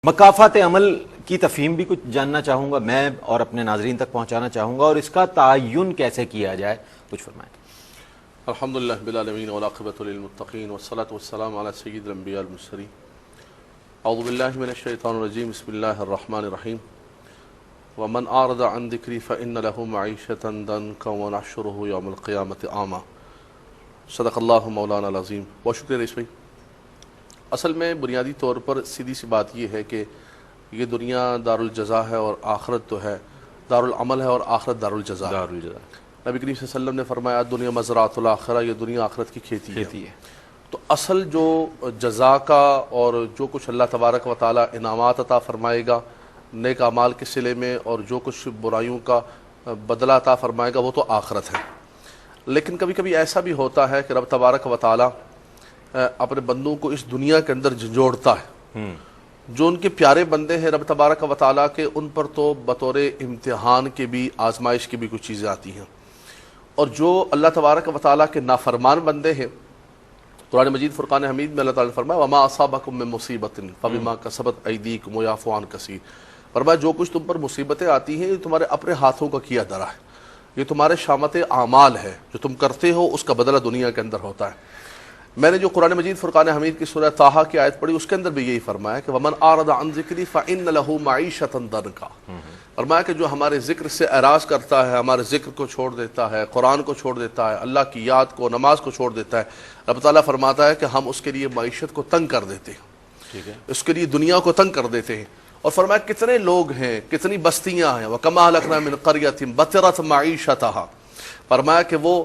مکافات عمل کی تفہیم بھی کچھ جاننا چاہوں گا میں اور اپنے ناظرین تک پہنچانا چاہوں گا، اور اس کا تعین کیسے کیا جائے، کچھ فرمائیں۔ الحمدللہ رب العالمین والعاقبۃ للمتقین والصلاۃ والسلام علی سید الانبیاء والمرسلین۔ اعوذ باللہ من الشیطان الرجیم، بسم اللہ الرحمن الرحیم۔ ومن اعرض عن ذکری فإن له معیشۃ ضنکا ونحشرہ یوم القیامۃ اعمی۔ صدق اللہ مولانا العظیم۔ بہت شکریہ رئیس بھائی۔ اصل میں بنیادی طور پر سیدھی سی بات یہ ہے کہ یہ دنیا دار الجزا ہے اور آخرت تو ہے دار العمل ہے، اور آخرت دار الجزا ہے۔ نبی کریم صلی اللہ علیہ وسلم نے فرمایا دنیا مزرعۃ الآخرہ، یہ دنیا آخرت کی کھیتی ہے۔ تو اصل جو جزا کا اور جو کچھ اللہ تبارک و تعالی انعامات عطا فرمائے گا نیک اعمال کے صلے میں، اور جو کچھ برائیوں کا بدلہ عطا فرمائے گا، وہ تو آخرت ہے۔ لیکن کبھی کبھی ایسا بھی ہوتا ہے کہ رب تبارک و تعالی اپنے بندوں کو اس دنیا کے اندر جھنجھوڑتا ہے۔ جو ان کے پیارے بندے ہیں رب تبارک و تعالیٰ کے، ان پر تو بطور امتحان کے بھی، آزمائش کی بھی کچھ چیزیں آتی ہیں، اور جو اللہ تبارک و تعالیٰ کے نافرمان بندے ہیں، قرآن مجید فرقان حمید میں اللہ تعالیٰ نے فرمایا وما اصابکم من مصیبت فبما کسبت ایدیکم ویعفو عن کثیر۔ فرمایا جو کچھ تم پر مصیبتیں آتی ہیں یہ تمہارے اپنے ہاتھوں کا کیا درا ہے، یہ تمہارے شامت اعمال ہے، جو تم کرتے ہو اس کا بدلہ دنیا کے اندر ہوتا ہے۔ میں نے جو قرآن مجید فرقان حمید کی سورہ طٰہٰ کی آیت پڑھی، اس کے اندر بھی یہی فرمایا کہ وَمَنْ أَعْرَضَ عَنْ ذِكْرِي فَإِنَّ لَهُ مَعِيشَةً ضَنْكًا۔ فرمایا کہ جو ہمارے ذکر سے اعراض کرتا ہے، ہمارے ذکر کو چھوڑ دیتا ہے، قرآن کو چھوڑ دیتا ہے، اللہ کی یاد کو، نماز کو چھوڑ دیتا ہے، رب تعالیٰ فرماتا ہے کہ ہم اس کے لیے معیشت کو تنگ کر دیتے ہیں، اس کے لیے دنیا کو تنگ کر دیتے ہیں۔ اور فرمایا کتنے لوگ ہیں، کتنی بستیاں ہیں، وَكَمَا أَهْلَكْنَا مِنْ قَرْيَةٍ بَطِرَتْ مَعِيشَتَهَا۔ فرمایا کہ وہ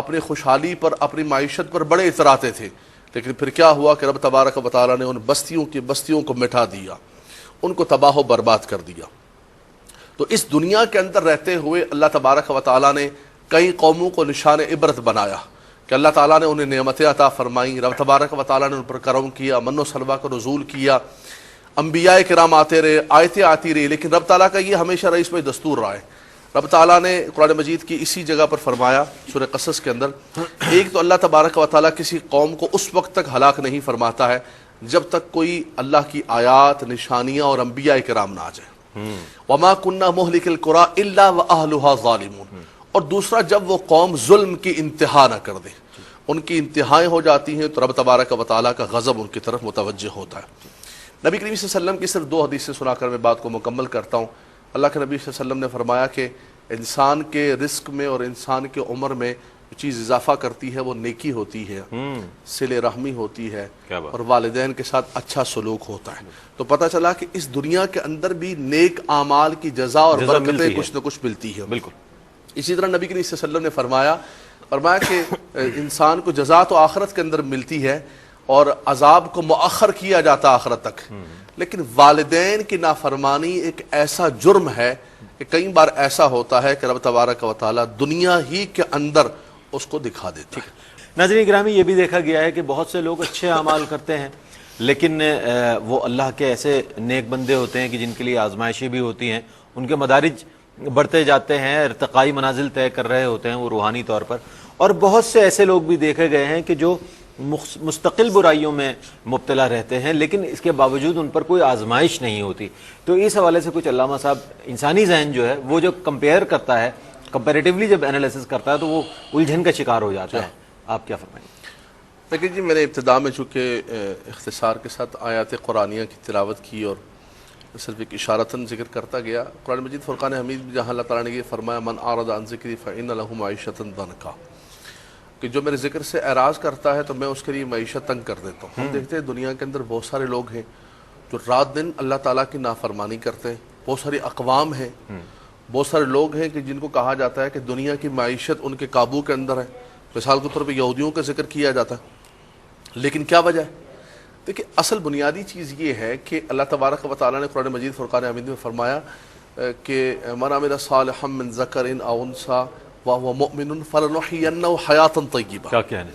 اپنی خوشحالی پر، اپنی معیشت پر بڑے اتراتے تھے، لیکن پھر کیا ہوا کہ رب تبارک و تعالیٰ نے ان بستیوں کو مٹا دیا، ان کو تباہ و برباد کر دیا۔ تو اس دنیا کے اندر رہتے ہوئے اللہ تبارک و تعالیٰ نے کئی قوموں کو نشان عبرت بنایا کہ اللہ تعالیٰ نے انہیں نعمتیں عطا فرمائیں، رب تبارک و تعالیٰ نے ان پر کرم کیا، من و سلوہ کا نزول کیا، انبیاء کرام آتے رہے، آیتیں آتی رہی، لیکن رب تعالیٰ کا یہ ہمیشہ رئیس میں دستور رہا ہے۔ رب تعالیٰ نے قرآن مجید کی اسی جگہ پر فرمایا سورہ قصص کے اندر، ایک تو اللہ تبارک و تعالیٰ کسی قوم کو اس وقت تک ہلاک نہیں فرماتا ہے جب تک کوئی اللہ کی آیات، نشانیاں اور انبیاء کرام نہ آ جائے۔ وَمَا كُنَّا مُهْلِكِ الْقُرَىٰ إِلَّا وَأَهْلُهَا ظَالِمُونَ۔ اور دوسرا جب وہ قوم ظلم کی انتہا نہ کر دے، ان کی انتہائیں ہو جاتی ہیں تو رب تبارک و تعالیٰ کا غضب ان کی طرف متوجہ ہوتا ہے۔ نبی کریم صلی اللہ علیہ وسلم کی صرف 2 حدیثیں سنا کر میں بات کو مکمل کرتا ہوں۔ اللہ کے نبی صلی اللہ علیہ وسلم نے فرمایا کہ انسان کے رزق میں اور انسان کے عمر میں جو چیز اضافہ کرتی ہے وہ نیکی ہوتی ہے، صلہ رحمی ہوتی ہے، اور والدین کے ساتھ اچھا سلوک ہوتا ہے۔ تو پتہ چلا کہ اس دنیا کے اندر بھی نیک اعمال کی جزا اور برکتیں کچھ نہ کچھ ملتی ہیں۔ بالکل اسی طرح نبی کریم صلی اللہ علیہ وسلم نے فرمایا کہ انسان کو جزا تو آخرت کے اندر ملتی ہے اور عذاب کو مؤخر کیا جاتا آخرت تک، لیکن والدین کی نافرمانی ایک ایسا جرم ہے کہ کئی بار ایسا ہوتا ہے کہ رب تبارک و تعالیٰ دنیا ہی کے اندر اس کو دکھا دیتا ہے۔ ناظرین گرامی، یہ بھی دیکھا گیا ہے کہ بہت سے لوگ اچھے اعمال کرتے ہیں، لیکن وہ اللہ کے ایسے نیک بندے ہوتے ہیں کہ جن کے لیے آزمائشیں بھی ہوتی ہیں، ان کے مدارج بڑھتے جاتے ہیں، ارتقائی منازل طے کر رہے ہوتے ہیں وہ روحانی طور پر، اور بہت سے ایسے لوگ بھی دیکھے گئے ہیں کہ جو مستقل برائیوں میں مبتلا رہتے ہیں، لیکن اس کے باوجود ان پر کوئی آزمائش نہیں ہوتی۔ تو اس حوالے سے کچھ علامہ صاحب، انسانی ذہن جو ہے وہ جو کمپیئر کرتا ہے، کمپیریٹیولی جب انالیسس کرتا ہے تو وہ الجھن کا شکار ہو جاتا ہے۔ آپ کیا فرمائیں؟ لیکن جی، میں نے ابتدا میں چونکہ اختصار کے ساتھ آیات قرآنیہ کی تلاوت کی اور صرف ایک اشارتاً ذکر کرتا گیا، قرآن مجید فرقان حمید میں جہاں اللہ تعالیٰ نے یہ فرمایا من اعرض عن ذکری فإن له معیشۃ ضنکا، کہ جو میرے ذکر سے اعراض کرتا ہے تو میں اس کے لیے معیشت تنگ کر دیتا ہوں۔ ہم دیکھتے ہیں دنیا کے اندر بہت سارے لوگ ہیں جو رات دن اللہ تعالیٰ کی نافرمانی کرتے ہیں، بہت ساری اقوام ہیں، بہت سارے لوگ ہیں کہ جن کو کہا جاتا ہے کہ دنیا کی معیشت ان کے قابو کے اندر ہے۔ مثال کے طور پہ یہودیوں کا ذکر کیا جاتا ہے، لیکن کیا وجہ ہے؟ دیکھیں، اصل بنیادی چیز یہ ہے کہ اللہ تبارک و تعالیٰ نے قرآن مجید فرقان حمید میں فرمایا کہ من عمل صالحا من ذکر او انثی وَهُوَ مُؤْمِنٌ فَلَنُحْيِيَنَّهُ حَيَاةً طَيِّبَةً۔ کیا کہنے؟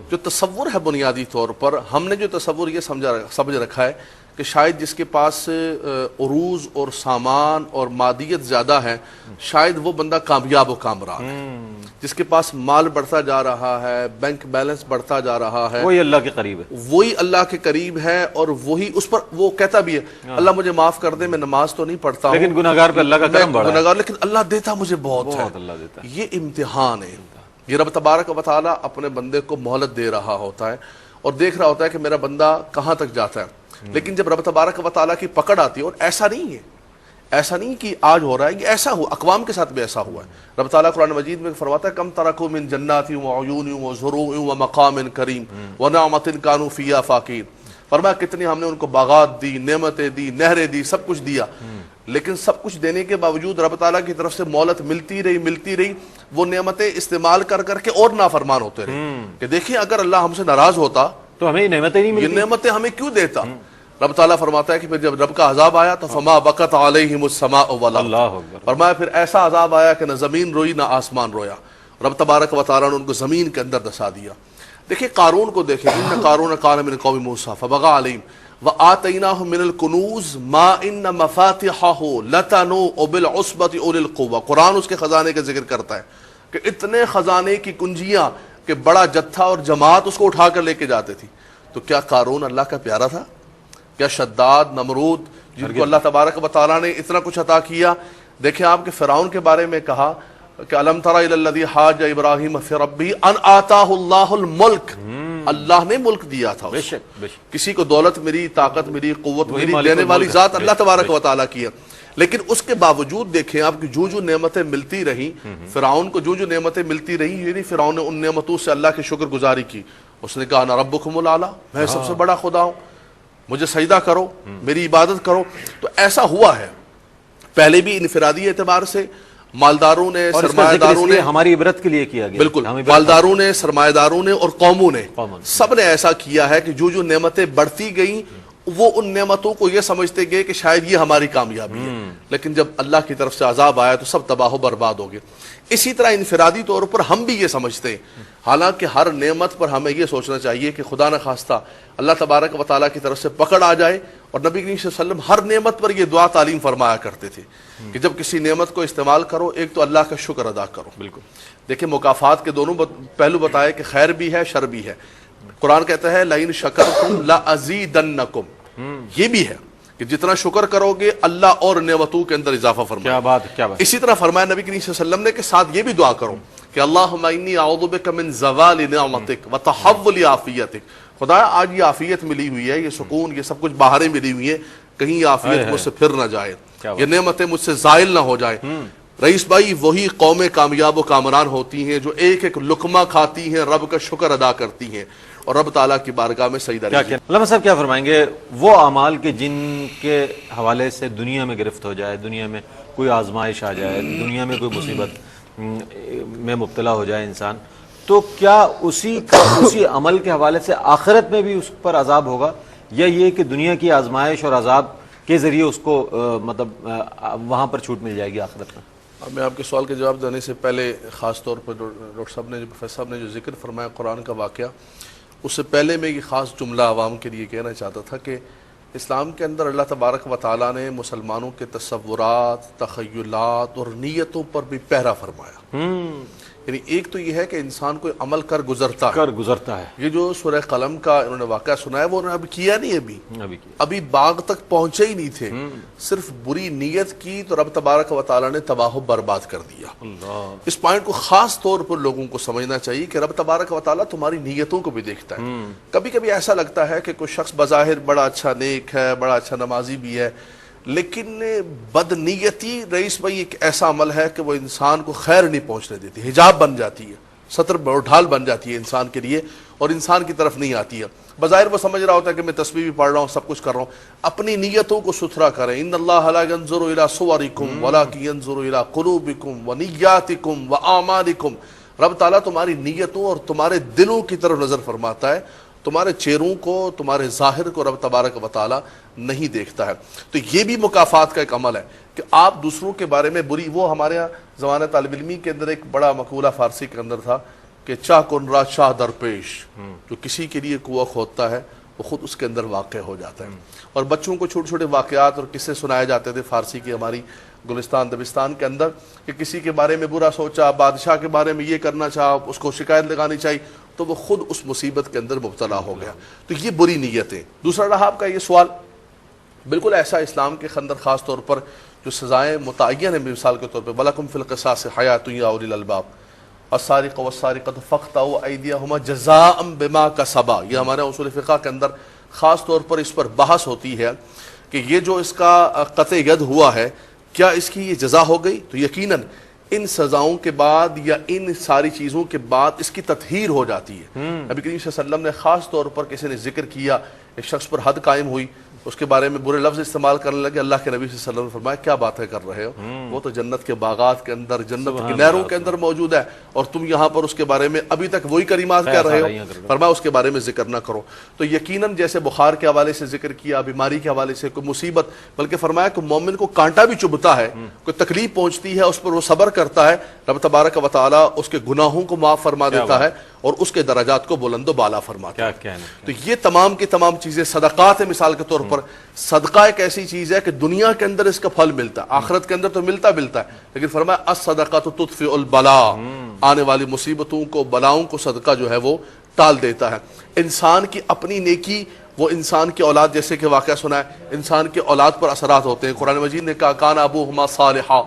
جو تصور ہے بنیادی طور پر، ہم نے جو تصور یہ سمجھ رکھا ہے کہ شاید جس کے پاس عروض اور سامان اور مادیت زیادہ ہے شاید وہ بندہ کامیاب و کامران ہے. جس کے پاس مال بڑھتا جا رہا ہے، بینک بیلنس بڑھتا جا رہا ہے، وہی اللہ کے قریب ہے، وہی اللہ کے قریب ہے، اور وہی اس پر وہ کہتا بھی ہے اللہ مجھے معاف کر دے، میں نماز تو نہیں پڑھتا ہوں لیکن گناہگار پہ اللہ کا کرم بڑا ہے، گناہگار، لیکن اللہ دیتا مجھے بہت ہے. اللہ دیتا ہے. یہ امتحان ہے. یہ رب تبارک و تعالیٰ اپنے بندے کو مہلت دے رہا ہوتا ہے اور دیکھ رہا ہوتا ہے کہ میرا بندہ کہاں تک جاتا ہے. لیکن جب رب تبارک و تعالیٰ کی پکڑ آتی ہے، اور ایسا نہیں ہے، ایسا نہیں کہ آج ہو رہا ہے، یہ ایسا ہوا، اقوام کے ساتھ بھی ایسا ہوا ہے. رب تعالیٰ قرآن مجید میں فرماتا ہے کم ترکوا من جنات وعیون وزروع ومقام کریم ونعمت کانوا فیہا فاکہین. فرمایا کتنی ہم نے ان کو باغات دی، نعمتیں دی، نہریں دی، سب کچھ دیا، لیکن سب کچھ دینے کے باوجود رب تعالیٰ کی طرف سے مہلت ملتی رہی. وہ نعمتیں استعمال کر کر کے اور نافرمان ہوتے رہے کہ دیکھیں اگر اللہ ہم سے ناراض ہوتا تو ہمیں یہ نعمتیں نہیں یہ ملتی. نعمتیں ہمیں کیوں دیتا. رب تعالیٰ فرماتا ہے کہ پھر جب رب کا عذاب آیا تو فما بقت علیہم السماء والارض. اللہ اکبر. فرمایا پھر ایسا عذاب آیا کہ نہ زمین روئی نہ آسمان رویا. رب تبارک و تعالیٰ نے ان کو زمین کے اندر دسا دیا. دیکھیں قارون کو دیکھیں، ان قارون کان من قوم موسیٰ فبغى علیہم وآتیناہ من الکنوز ما ان مفاتحہ لتنوء بالعصبۃ اولي القوہ. قرآن اس کے خزانے کا ذکر کرتا ہے کہ اتنے خزانے کی کنجیاں کہ بڑا جتھا اور جماعت اس کو اٹھا کر لے کے جاتے تھی. تو کیا قارون اللہ کا پیارا تھا؟ کیا شداد، نمرود، جن کو اللہ تبارک و تعالیٰ نے اتنا کچھ عطا کیا؟ دیکھیں آپ کے فرعون کے بارے میں کہا کہ الم تر الی الذی حاج ابراہیم فی ربہ ان آتاہ اللہ الملک. اللہ نے ملک دیا تھا بے اس کو. شک بے شک. کسی کو دولت ملی، طاقت ملی، قوت وہی ملی، مالک دینے والی الملک ہے. ذات اللہ تبارک و تعالیٰ کی ہے. لیکن اس کے باوجود دیکھیں آپ کی جو نعمتیں ملتی رہیں، فرعون کو جو نعمتیں ملتی رہی، یعنی فرعون نے ان نعمتوں سے اللہ کی شکر گزاری کی. اس نے کہا انا ربکم الاعلی، میں سب سے بڑا خدا ہوں، مجھے سجدہ کرو، میری عبادت کرو. تو ایسا ہوا ہے پہلے بھی انفرادی اعتبار سے مالداروں نے، اور اس کا سرمایہ ذکر اس داروں لیے نے، ہماری عبرت کے لیے کیا گیا. بالکل ہمیں عبرت مالداروں نے، سرمایہ داروں نے اور قوموں نے قوموں نے. سب نے ایسا کیا ہے کہ جو نعمتیں بڑھتی گئیں وہ ان نعمتوں کو یہ سمجھتے گئے کہ شاید یہ ہماری کامیابی ہے. لیکن جب اللہ کی طرف سے عذاب آیا تو سب تباہ و برباد ہو گئے. اسی طرح انفرادی طور پر ہم بھی یہ سمجھتے ہیں، حالانکہ ہر نعمت پر ہمیں یہ سوچنا چاہیے کہ خدا نہ خواستہ اللہ تبارک و تعالیٰ کی طرف سے پکڑ آ جائے. اور نبی کریم صلی اللہ علیہ وسلم ہر نعمت پر یہ دعا تعلیم فرمایا کرتے تھے کہ جب کسی نعمت کو استعمال کرو ایک تو اللہ کا شکر ادا کرو. بالکل. دیکھیں مکافات کے دونوں پہلو بتائے کہ خیر بھی ہے، شر بھی ہے. قرآن کہتا ہے لئن شکرتم لازیدنکم. یہ بھی ہے کہ جتنا شکر کرو گے اللہ اور نعمتوں کے اندر اضافہ فرمائے. کیا بات، کیا بات. اسی طرح فرمایا نبی کریم صلی اللہ علیہ وسلم نے کہ ساتھ یہ بھی دعا کرو کہ اللہم انی اعوذ بک من زوال نعمتک وتحول عافیتک. خدا آج یہ عافیت ملی ہوئی ہے، یہ سکون، یہ سب کچھ باہریں ملی ہوئی ہیں، کہیں یہ عافیت مجھ سے پھر نہ جائے، یہ نعمتیں مجھ سے زائل نہ ہو جائیں. رئیس بھائی وہی قومیں کامیاب و کامران ہوتی ہیں جو ایک ایک لقمہ کھاتی ہیں، رب کا شکر ادا کرتی ہیں اور رب تعالیٰ کی بارگاہ میں سجدہ کرتی ہیں. علامہ صاحب کیا فرمائیں گے وہ اعمال کے جن کے حوالے سے دنیا میں گرفت ہو جائے، دنیا میں کوئی آزمائش آ جائے، دنیا میں کوئی مصیبت میں مبتلا ہو جائے انسان، تو کیا اسی عمل کے حوالے سے آخرت میں بھی اس پر عذاب ہوگا، یا یہ کہ دنیا کی آزمائش اور عذاب کے ذریعے اس کو مطلب وہاں پر چھوٹ مل جائے گی آخرت میں؟ میں آپ کے سوال کے جواب دینے سے پہلے خاص طور پر ڈاکٹر صاحب نے، پروفیسر صاحب نے جو ذکر فرمایا قرآن کا واقعہ، اس سے پہلے میں یہ خاص جملہ عوام کے لیے کہنا چاہتا تھا کہ اسلام کے اندر اللہ تبارک و تعالیٰ نے مسلمانوں کے تصورات، تخیلات اور نیتوں پر بھی پہرا فرمایا. یعنی ایک تو یہ ہے کہ انسان کوئی عمل کر گزرتا ہے. یہ جو سورہ قلم کا انہوں نے واقعہ سنا ہے وہ انہوں نے ابھی کیا نہیں، ابھی باغ تک پہنچے ہی نہیں تھے، صرف بری نیت کی تو رب تبارک و تعالیٰ نے تباہ و برباد کر دیا. اس پوائنٹ کو خاص طور پر لوگوں کو سمجھنا چاہیے کہ رب تبارک و تعالیٰ تمہاری نیتوں کو بھی دیکھتا ہے. کبھی کبھی ایسا لگتا ہے کہ کوئی شخص بظاہر بڑا اچھا نیک ہے، بڑا اچھا نمازی بھی ہے، لیکن بد نیتی رئیس بھائی ایک ایسا عمل ہے کہ وہ انسان کو خیر نہیں پہنچنے دیتی، حجاب بن جاتی ہے، سطر ڈھال بن جاتی ہے انسان کے لیے اور انسان کی طرف نہیں آتی ہے. بظاہر وہ سمجھ رہا ہوتا ہے کہ میں تسبیح بھی پڑھ رہا ہوں، سب کچھ کر رہا ہوں. اپنی نیتوں کو ستھرا کریں. ان اللہ لا ينظر الى صورکم ولکن ينظر الى قلوبکم ونیاتکم واعمالکم. رب تعالیٰ تمہاری نیتوں اور تمہارے دلوں کی طرف نظر فرماتا ہے، تمہارے چہروں کو، تمہارے ظاہر کو رب تبارک و تعالیٰ نہیں دیکھتا ہے. تو یہ بھی مکافات کا ایک عمل ہے کہ آپ دوسروں کے بارے میں بری، وہ ہمارے یہاں زمانہ طالب علمی کے اندر ایک بڑا مقولہ فارسی کے اندر تھا کہ چاہ کن را شاہ درپیش، جو کسی کے لیے کوہ کھودتا ہے وہ خود اس کے اندر واقع ہو جاتا ہے. اور بچوں کو چھوٹے چھوٹے واقعات اور قصے سنائے جاتے تھے فارسی کی ہماری گلستان دبستان کے اندر کہ کسی کے بارے میں برا سوچا، بادشاہ کے بارے میں یہ کرنا چاہا، اس کو شکایت لگانی چاہیے تو وہ خود اس مصیبت کے اندر مبتلا ہو گیا. تو یہ بری نیتیں. دوسرا رہا آپ کا یہ سوال، بالکل ایسا اسلام کے اندر خاص طور پر جو سزائیں متعین ہیں، مثال کے طور پہ وَلَكُمْ فِي الْقِصَاصِ حَيَاةٌ يَا أُولِي الْأَلْبَابِ السَّارِقُ وَالسَّارِقَةُ فَاقْطَعُوا أَيْدِيَهُمَا جَزَاءً بِمَا كَسَبَا. یہ ہمارے اصول فقہ کے اندر خاص طور پر اس پر بحث ہوتی ہے کہ یہ جو اس کا قطع ید ہوا ہے کیا اس کی یہ جزا ہو گئی؟ تو یقیناً ان سزاؤں کے بعد یا ان ساری چیزوں کے بعد اس کی تطہیر ہو جاتی ہے. نبی کریم صلی اللہ علیہ وسلم نے خاص طور پر کسی نے ذکر کیا، ایک شخص پر حد قائم ہوئی، اس کے بارے میں برے لفظ استعمال کرنے لگے، اللہ کے نبی صلی اللہ علیہ وسلم نے فرمایا کیا باتیں کر رہے ہو، وہ تو جنت کے باغات کے اندر، جنت کی نہروں کے اندر موجود ہے اور تم یہاں پر اس کے بارے میں ابھی تک وہی کلمات کہہ رہے ہو. فرمایا اس کے بارے میں ذکر نہ کرو. تو یقیناً جیسے بخار کے حوالے سے ذکر کیا، بیماری کے حوالے سے کوئی مصیبت، بلکہ فرمایا کہ مومن کو کانٹا بھی چبھتا ہے، کوئی تکلیف پہنچتی ہے، اس پر وہ صبر کرتا ہے، رب تبارک و تعالیٰ اس کے گناہوں کو معاف فرما دیتا ہے اور اس کے درجات کو بلند و بالا فرماتا ہے. تو یہ تمام کی تمام چیزیں صدقات ہیں. مثال کے طور پر صدقہ ایک ایسی چیز ہے کہ دنیا کے اندر اس کا پھل ملتا ہے، آخرت کے اندر تو ملتا ہے، لیکن فرمایا الصدقۃ تطفئ البلاء، آنے والی مصیبتوں کو، بلاؤں کو صدقہ جو ہے وہ ٹال دیتا ہے. انسان کی اپنی نیکی، وہ انسان کی اولاد، جیسے کہ واقعہ سنا ہے، انسان کی اولاد پر اثرات ہوتے ہیں. قرآن مجید نے کہا کان ابوہما صالحا،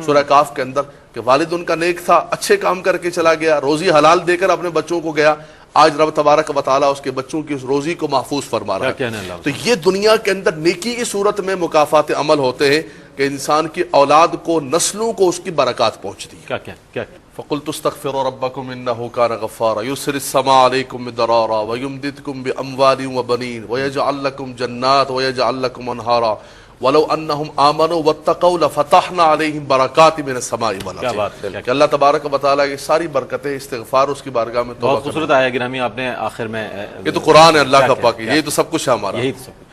سورہ کاف کے اندر، کہ والد ان کا نیک تھا، اچھے کام کر کے چلا گیا، روزی حلال دے کر اپنے بچوں کو گیا. آج رب تبارک و تعالیٰ اس کے بچوں کی اس روزی کو محفوظ فرما رہا ہے. تو یہ دنیا کے اندر نیکی کی صورت میں مکافات عمل ہوتے ہیں کہ انسان کی اولاد کو، نسلوں کو اس کی برکات پہنچتی ہے. کیا فَقُلْتُ اسْتَغْفِرُوا رَبَّكُمْ إِنَّهُ كَانَ غَفَّارًا يُرْسِلِ السَّمَاءَ عَلَيْكُمْ مِدْرَارًا وَيُمْدِدْكُمْ بِأَمْوَالٍ وَبَنِينَ وَيَجْعَلْ لَكُمْ جَنَّاتٍ وَيَجْعَلْ لَكُمْ أَنْهَارًا وَلَوْ أَنَّهُمْ آمَنُوا وَاتَّقَوْا لَفَتَحْنَا عَلَيْهِمْ بَرَكَاتٍ مِنَ السَّمَاءِ وَالْأَرْضِ. کہ اللہ تبارک و تعالیٰ کی ساری برکتیں استغفار اس کی بارگاہ میں توبہ. بہت خوبصورت آیا گرامی آپ نے آخر میں، یہ تو قرآن ہے اللہ کا پاک، یہی تو سب کچھ ہے ہمارا. یہی تو سب